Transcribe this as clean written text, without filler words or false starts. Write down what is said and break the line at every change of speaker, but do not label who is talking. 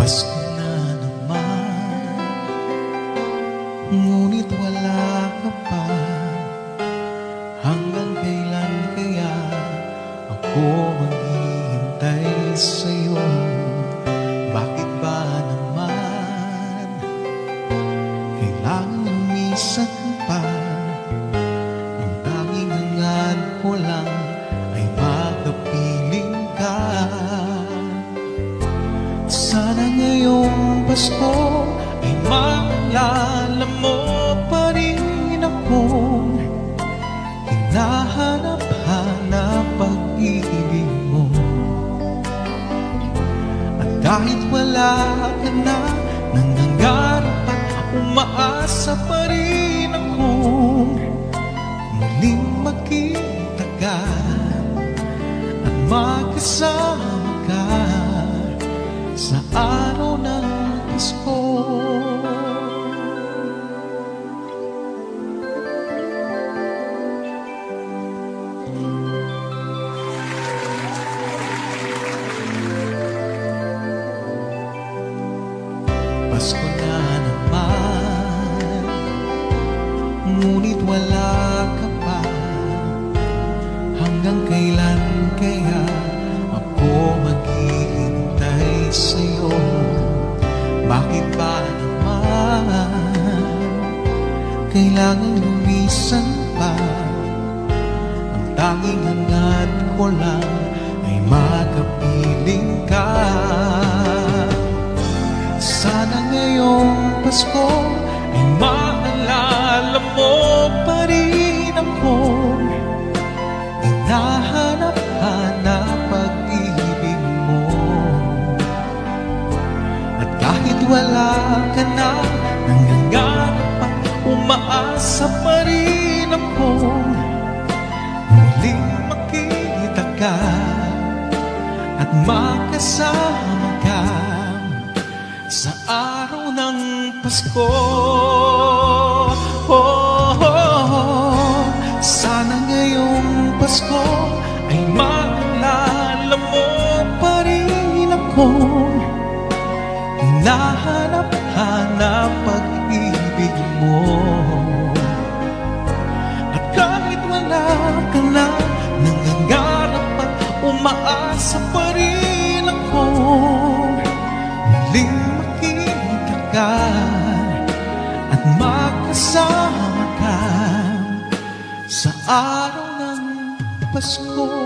Pasko na naman, ngunit wala ka pa. Hanggang kailan kaya ako maghihintay sa'yo? Bakit ba naman kailangan lumisan pa? Ang tanging hangad ko lang ay makapiling ka. Sana ngayong Pasko ay maalala mo pa rin akong hinahanap-hanap pag-ibig mo. At kahit wala ka na, nangangarap at umaasa pa rin akong muling makita ka at magkasama ka sa araw ng Pasko. Pasko na naman, ngunit wala ka pa. Hanggang kailan kaya ako maghihintay sa'yo? Bakit ba naman kailangan lumisan pa? Ang tanging hangad ko lang ay makapiling ka. Sana ngayong Pasko ay maalala mo pa rin akong hinahanap-hanap pag-ibig mo. At kahit wala ka na, nangangarap at umaasa pa rin akong muling makita ka at makasama ka sa araw ng Pasko. Sana ngayong Pasko ay maalala mo pa rin akong hinahanap-hanap pag-ibig mo. At kahit wala ka na, nangangarap at umaasa pa rin akong muling makita ka at makasama ka sa araw ng Pasko.